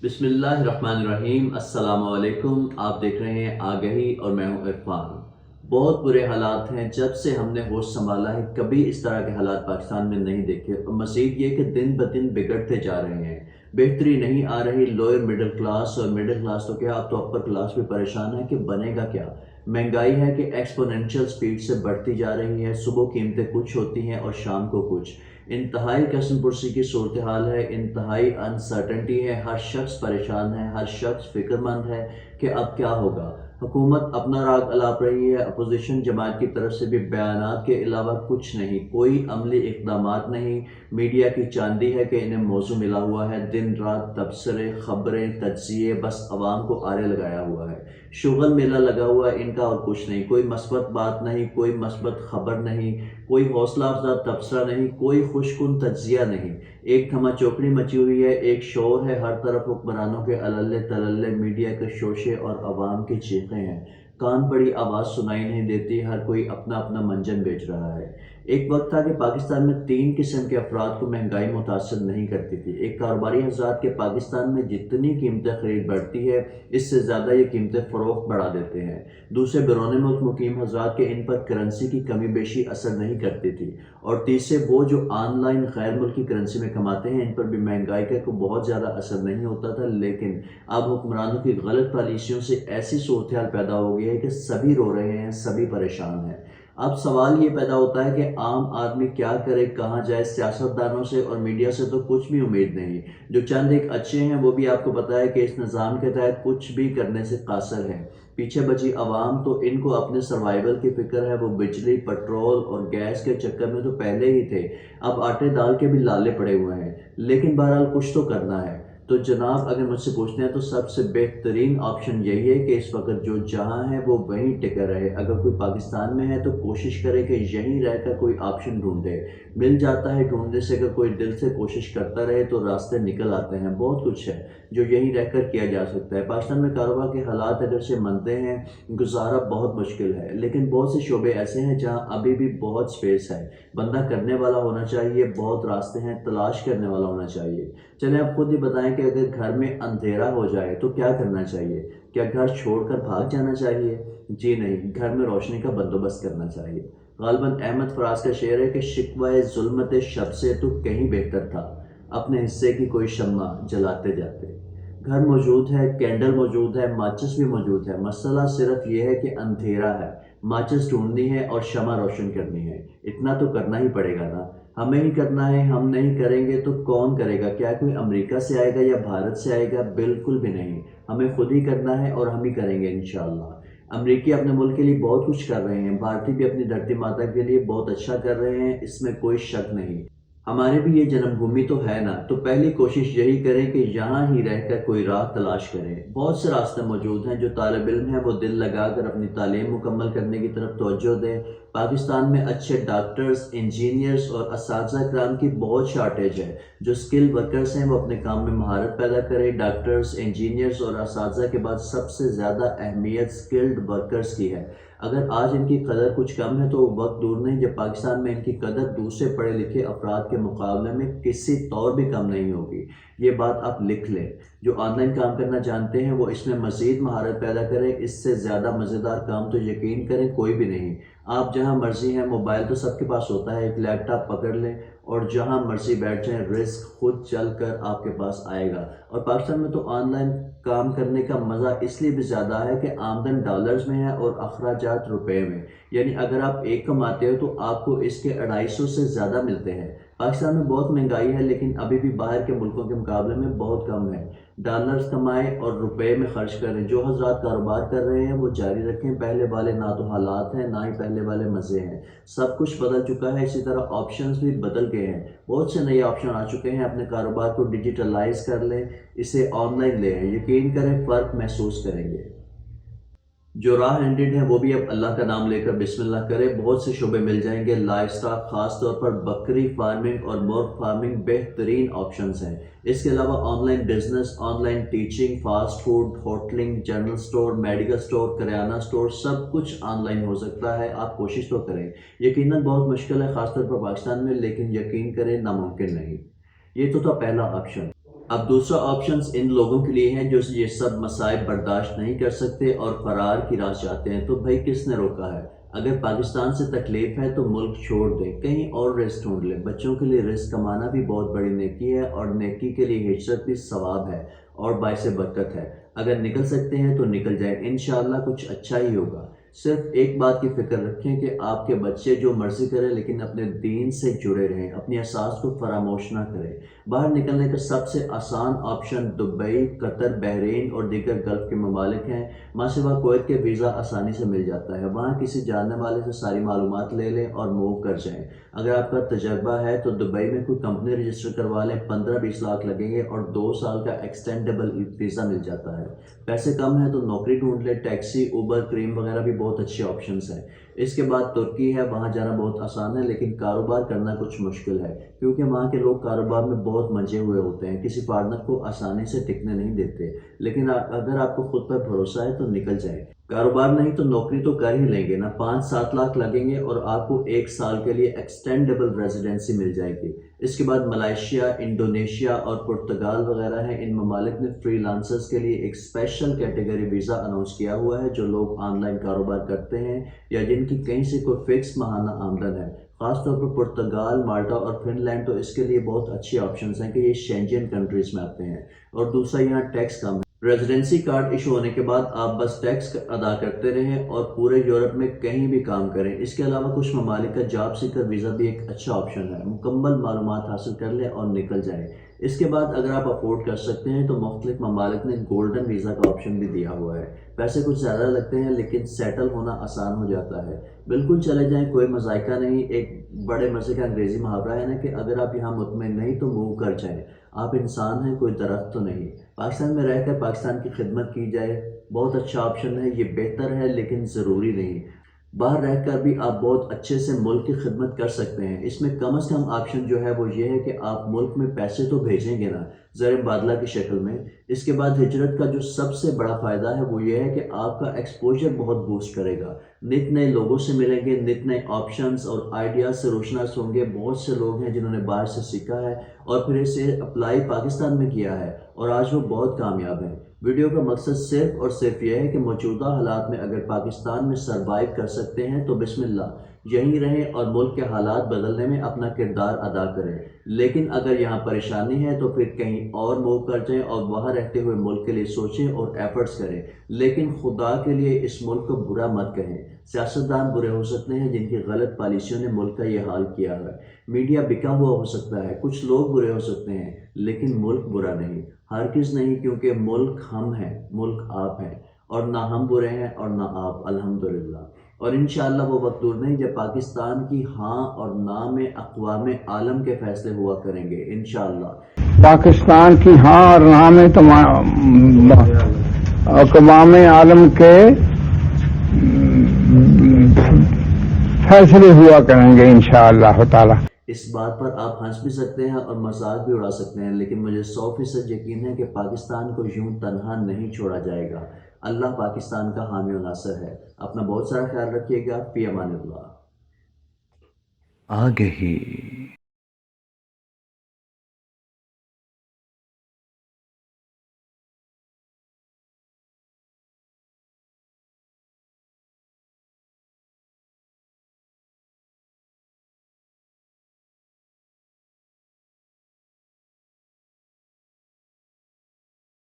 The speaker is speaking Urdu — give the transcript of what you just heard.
بسم اللہ الرحمن الرحیم۔ السلام علیکم، آپ دیکھ رہے ہیں آگہی اور میں ہوں عرفان۔ بہت برے حالات ہیں، جب سے ہم نے ہوش سنبھالا ہے کبھی اس طرح کے حالات پاکستان میں نہیں دیکھے، اور مزید یہ کہ دن بدن بگڑتے جا رہے ہیں، بہتری نہیں آ رہی۔ لوئر مڈل کلاس اور مڈل کلاس تو کیا، اب تو اپر کلاس بھی پریشان ہے کہ بنے گا کیا۔ مہنگائی ہے کہ ایکسپوننشل سپیڈ سے بڑھتی جا رہی ہے، صبح قیمتیں کچھ ہوتی ہیں اور شام کو کچھ۔ انتہائی قسم پرسی کی صورتحال ہے، انتہائی انسرٹنٹی ہے، ہر شخص پریشان ہے، ہر شخص فکر مند ہے کہ اب کیا ہوگا۔ حکومت اپنا راگ الاپ رہی ہے، اپوزیشن جماعت کی طرف سے بھی بیانات کے علاوہ کچھ نہیں، کوئی عملی اقدامات نہیں۔ میڈیا کی چاندی ہے کہ انہیں موضوع ملا ہوا ہے، دن رات تبصرے، خبریں، تجزیے، بس عوام کو آرے لگایا ہوا ہے۔ شغل میلہ لگا ہوا ہے ان کا، اور کچھ نہیں، کوئی مثبت بات نہیں، کوئی مثبت خبر نہیں، کوئی حوصلہ افزا تبصرہ نہیں، کوئی خوش کن تجزیہ نہیں۔ ایک دھما چوکڑی مچی ہوئی ہے، ایک شور ہے ہر طرف، حکمرانوں کے اللے تللے، میڈیا کے شوشے اور عوام کی چیخیں ہیں۔ کان پڑی آواز سنائی نہیں دیتی، ہر کوئی اپنا اپنا منجن بیچ رہا ہے۔ ایک وقت تھا کہ پاکستان میں 3 قسم کے افراد کو مہنگائی متاثر نہیں کرتی تھی۔ ایک کاروباری حضرات کے پاکستان میں جتنی قیمتیں خرید بڑھتی ہے، اس سے زیادہ یہ قیمتیں فروخت بڑھا دیتے ہیں۔ دوسرے بیرون ملک مقیم حضرات کے ان پر کرنسی کی کمی بیشی اثر نہیں کرتی تھی۔ اور تیسرے وہ جو آن لائن غیر ملکی کرنسی میں کماتے ہیں، ان پر بھی مہنگائی کا کوئی بہت زیادہ اثر نہیں ہوتا تھا، لیکن اب حکمرانوں کی غلط پالیسیوں سے ایسی صورتحال پیدا ہو گئی ہے کہ سبھی رو رہے ہیں، سبھی پریشان ہیں۔ اب سوال یہ پیدا ہوتا ہے کہ عام آدمی کیا کرے، کہاں جائے۔ سیاستدانوں سے اور میڈیا سے تو کچھ بھی امید نہیں، جو چند ایک اچھے ہیں وہ بھی آپ کو پتہ ہے کہ اس نظام کے تحت کچھ بھی کرنے سے قاصر ہیں۔ پیچھے بچی عوام تو ان کو اپنے سروائیول کی فکر ہے، وہ بجلی، پٹرول اور گیس کے چکر میں تو پہلے ہی تھے، اب آٹے دال کے بھی لالے پڑے ہوئے ہیں، لیکن بہرحال کچھ تو کرنا ہے۔ تو جناب اگر مجھ سے پوچھتے ہیں تو سب سے بہترین آپشن یہی ہے کہ اس وقت جو جہاں ہے وہ وہیں ٹکا رہے۔ اگر کوئی پاکستان میں ہے تو کوشش کرے کہ یہیں رہ کر کوئی آپشن ڈھونڈے، مل جاتا ہے ڈھونڈنے سے، اگر کوئی دل سے کوشش کرتا رہے تو راستے نکل آتے ہیں۔ بہت کچھ ہے جو یہیں رہ کر کیا جا سکتا ہے۔ پاکستان میں کاروبار کے حالات اگر سے مندے ہیں، گزارا بہت مشکل ہے، لیکن بہت سے شعبے ایسے ہیں جہاں ابھی بھی بہت سپیس ہے۔ بندہ کرنے والا ہونا چاہیے، بہت راستے ہیں، تلاش کرنے والا ہونا چاہیے۔ چلیں آپ خود ہی بتائیں کہ اگر گھر میں اندھیرا ہو جائے تو کیا کرنا چاہیے؟ کیا گھر چھوڑ کر بھاگ جانا چاہیے؟ جی نہیں، گھر میں روشنی کا بندوبست کرنا چاہیے۔ غالباً احمد فراز کا شعر ہے کہ شکوہ ظلمت شب سے تو کہیں بہتر تھا، اپنے حصے کی کوئی شمع جلاتے جاتے۔ گھر موجود ہے، کینڈل موجود ہے، ماچس بھی موجود ہے، مسئلہ صرف یہ ہے کہ اندھیرا ہے، ماچس ڈھونڈنی ہے اور شمع روشن کرنی ہے۔ اتنا تو کرنا ہی پڑے گا نا، ہمیں ہی کرنا ہے۔ ہم نہیں کریں گے تو کون کرے گا؟ کیا کوئی امریکہ سے آئے گا یا بھارت سے آئے گا؟ بالکل بھی نہیں، ہمیں خود ہی کرنا ہے اور ہم ہی کریں گے انشاءاللہ۔ امریکی اپنے ملک کے لیے بہت کچھ کر رہے ہیں، بھارتی بھی اپنی دھرتی ماتا کے لیے بہت اچھا کر رہے ہیں، اس میں کوئی شک نہیں۔ ہمارے بھی یہ جنم بھومی تو ہے نا، تو پہلی کوشش یہی کریں کہ یہاں ہی رہ کر کوئی راہ تلاش کریں۔ بہت سے راستے موجود ہیں، جو طالب علم ہیں وہ دل لگا کر اپنی تعلیم مکمل کرنے کی طرف توجہ دیں۔ پاکستان میں اچھے ڈاکٹرز، انجینئرز اور اساتذہ کرام کی بہت شارٹیج ہے۔ جو اسکل ورکرز ہیں وہ اپنے کام میں مہارت پیدا کریں۔ ڈاکٹرز، انجینئرز اور اساتذہ کے بعد سب سے زیادہ اہمیت اسکلڈ ورکرز کی ہے۔ اگر آج ان کی قدر کچھ کم ہے تو وقت دور نہیں جب پاکستان میں ان کی قدر دوسرے پڑھے لکھے افراد کے مقابلے میں کسی طور بھی کم نہیں ہوگی۔ یہ بات آپ لکھ لیں۔ جو آن لائن کام کرنا جانتے ہیں وہ اس میں مزید مہارت پیدا کریں، اس سے زیادہ مزیدار کام تو یقین کریں کوئی بھی نہیں۔ آپ جہاں مرضی ہیں، موبائل تو سب کے پاس ہوتا ہے، ایک لیپ ٹاپ پکڑ لیں اور جہاں مرضی بیٹھ جائیں، رزق خود چل کر آپ کے پاس آئے گا۔ اور پاکستان میں تو آن لائن کام کرنے کا مزہ اس لیے بھی زیادہ ہے کہ آمدن ڈالرز میں ہے اور اخراجات روپے میں، یعنی اگر آپ ایک کماتے ہو تو آپ کو اس کے 250 سے زیادہ ملتے ہیں۔ پاکستان میں بہت مہنگائی ہے، لیکن ابھی بھی باہر کے ملکوں کے مقابلے میں بہت کم ہے۔ ڈالرز کمائیں اور روپے میں خرچ کریں۔ جو حضرات کاروبار کر رہے ہیں وہ جاری رکھیں، پہلے والے نہ تو حالات ہیں نہ ہی پہلے والے مزے ہیں، سب کچھ بدل چکا ہے۔ اسی طرح آپشنز بھی بدل گئے ہیں، بہت سے نئے آپشن آ چکے ہیں۔ اپنے کاروبار کو ڈیجیٹلائز کر لیں، اسے آن لائن لے آئیں، یقین کریں فرق محسوس کریں گے۔ جو راہ ہینڈڈ ہیں وہ بھی اب اللہ کا نام لے کر بسم اللہ کرے، بہت سے شعبے مل جائیں گے۔ لائف سٹاک خاص طور پر بکری فارمنگ اور مرغ فارمنگ بہترین آپشنز ہیں۔ اس کے علاوہ online business, online teaching, fast food, hotelling, general store, medical store, kiryana store, سب کچھ آن لائن ہو سکتا ہے۔ آپ کوشش تو کریں، یقیناً بہت مشکل ہے خاص طور پر پاکستان میں، لیکن یقین کریں ناممکن نہیں۔ یہ تو تھا پہلا آپشن۔ اب دوسرا آپشنز ان لوگوں کے لیے ہیں جو یہ سب مسائل برداشت نہیں کر سکتے اور فرار کی راہ چاہتے ہیں. تو بھائی کس نے روکا ہے؟ اگر پاکستان سے تکلیف ہے تو ملک چھوڑ دیں، کہیں اور رزق ڈھونڈ لیں. بچوں کے لیے رزق کمانا بھی بہت بڑی نیکی ہے، اور نیکی کے لیے ہجرت بھی ثواب ہے اور باعث برکت ہے. اگر نکل سکتے ہیں تو نکل جائیں، انشاءاللہ کچھ اچھا ہی ہوگا. صرف ایک بات کی فکر رکھیں کہ آپ کے بچے جو مرضی کریں لیکن اپنے دین سے جڑے رہیں، اپنی اساس کو فراموش نہ کریں. باہر نکلنے کا سب سے آسان آپشن دبئی، قطر، بحرین اور دیگر گلف کے ممالک ہیں. ماں سوا کویت کے ویزا آسانی سے مل جاتا ہے. وہاں کسی جاننے والے سے ساری معلومات لے لیں اور موو کر جائیں. اگر آپ کا تجربہ ہے تو دبئی میں کوئی کمپنی رجسٹر کروا لیں، 15-20 لاکھ لگیں گے اور 2 سال کا ایکسٹینڈیبل ویزا مل جاتا ہے. پیسے کم ہیں تو نوکری ڈھونڈ لیں. ٹیکسی، اوبر، کریم وغیرہ بھی بہت اچھے آپشنز ہیں. اس کے بعد ترکی ہے. وہاں جانا بہت آسان ہے لیکن کاروبار کرنا کچھ مشکل ہے، کیونکہ وہاں کے لوگ کاروبار میں بہت منجے ہوئے ہوتے ہیں، کسی پارٹنر کو آسانی سے ٹکنے نہیں دیتے. لیکن اگر آپ کو خود پر بھروسہ ہے تو نکل جائیں. کاروبار نہیں تو نوکری تو کر ہی لیں گے نا. 5-7 لاکھ لگیں گے اور آپ کو 1 سال کے لیے ایکسٹینڈیبل ریزیڈنسی مل جائے گی. اس کے بعد ملائیشیا، انڈونیشیا اور پرتگال وغیرہ ہیں. ان ممالک نے فری لانسرز کے لیے ایک اسپیشل کیٹیگری ویزا اناؤنس کیا ہوا ہے، جو لوگ آن لائن کاروبار کرتے ہیں یا جن کی کہیں سے کوئی فکس ماہانہ آمدن ہے. خاص طور پر پرتگال، مالٹا اور فن لینڈ تو اس کے لیے بہت اچھی آپشنز ہیں کہ یہ شینجن کنٹریز میں آتے ہیں. اور دوسرا یہاں ٹیکس کم ہے. ریزیڈنسی کارڈ ایشو ہونے کے بعد آپ بس ٹیکس ادا کرتے رہیں اور پورے یورپ میں کہیں بھی کام کریں. اس کے علاوہ کچھ ممالک کا جاب سیکر ویزا بھی ایک اچھا آپشن ہے. مکمل معلومات حاصل کر لیں اور نکل جائیں. اس کے بعد اگر آپ افورڈ کر سکتے ہیں تو مختلف ممالک نے گولڈن ویزا کا آپشن بھی دیا ہوا ہے. پیسے کچھ زیادہ لگتے ہیں لیکن سیٹل ہونا آسان ہو جاتا ہے. بالکل چلے جائیں، کوئی مذائقہ نہیں. ایک بڑے مزے کا انگریزی محاورہ ہے نا کہ اگر آپ یہاں مطمئن نہیں تو موو کر جائیں. آپ انسان ہیں، کوئی درخت تو نہیں. پاکستان میں رہ کر پاکستان کی خدمت کی جائے، بہت اچھا آپشن ہے. یہ بہتر ہے لیکن ضروری نہیں. باہر رہ کر بھی آپ بہت اچھے سے ملک کی خدمت کر سکتے ہیں. اس میں کم از کم آپشن جو ہے وہ یہ ہے کہ آپ ملک میں پیسے تو بھیجیں گے نا، زر مبادلہ کی شکل میں. اس کے بعد ہجرت کا جو سب سے بڑا فائدہ ہے وہ یہ ہے کہ آپ کا ایکسپوجر بہت بوسٹ کرے گا. نت نئے لوگوں سے ملیں گے، نت نئے آپشنز اور آئیڈیاز سے روشناس ہوں گے. بہت سے لوگ ہیں جنہوں نے باہر سے سیکھا ہے اور پھر اسے اپلائی پاکستان میں کیا ہے اور آج وہ بہت کامیاب ہیں. ویڈیو کا مقصد صرف اور صرف یہ ہے کہ موجودہ حالات میں اگر پاکستان میں سروائیو کر سکتے ہیں تو بسم اللہ، یہیں رہیں اور ملک کے حالات بدلنے میں اپنا کردار ادا کریں. لیکن اگر یہاں پریشانی ہے تو پھر کہیں اور موو کر جائیں اور وہاں رہتے ہوئے ملک کے لیے سوچیں اور ایفرٹس کریں. لیکن خدا کے لیے اس ملک کو برا مت کہیں. سیاستدان برے ہو سکتے ہیں جن کی غلط پالیسیوں نے ملک کا یہ حال کیا ہے. میڈیا بکا ہوا ہو سکتا ہے، کچھ لوگ برے ہو سکتے ہیں، لیکن ملک برا نہیں، ہرگز نہیں. کیونکہ ملک ہم ہیں، ملک آپ ہیں، اور نہ ہم برے ہیں اور نہ آپ، الحمدللہ. اور انشاءاللہ وہ وقت دور نہیں جب پاکستان کی ہاں اور نہ میں اقوام عالم کے فیصلے ہوا کریں گے انشاءاللہ. پاکستان کی ہاں اور نہ میں اقوام عالم کے فیصلے ہوا کریں گے انشاءاللہ تعالی. اس بات پر آپ ہنس بھی سکتے ہیں اور مذاق بھی اڑا سکتے ہیں، لیکن مجھے 100% یقین ہے کہ پاکستان کو یوں تنہا نہیں چھوڑا جائے گا. اللہ پاکستان کا حامی و ناصر ہے. اپنا بہت سارا خیال رکھیے گا. فی امان اللہ. آگہی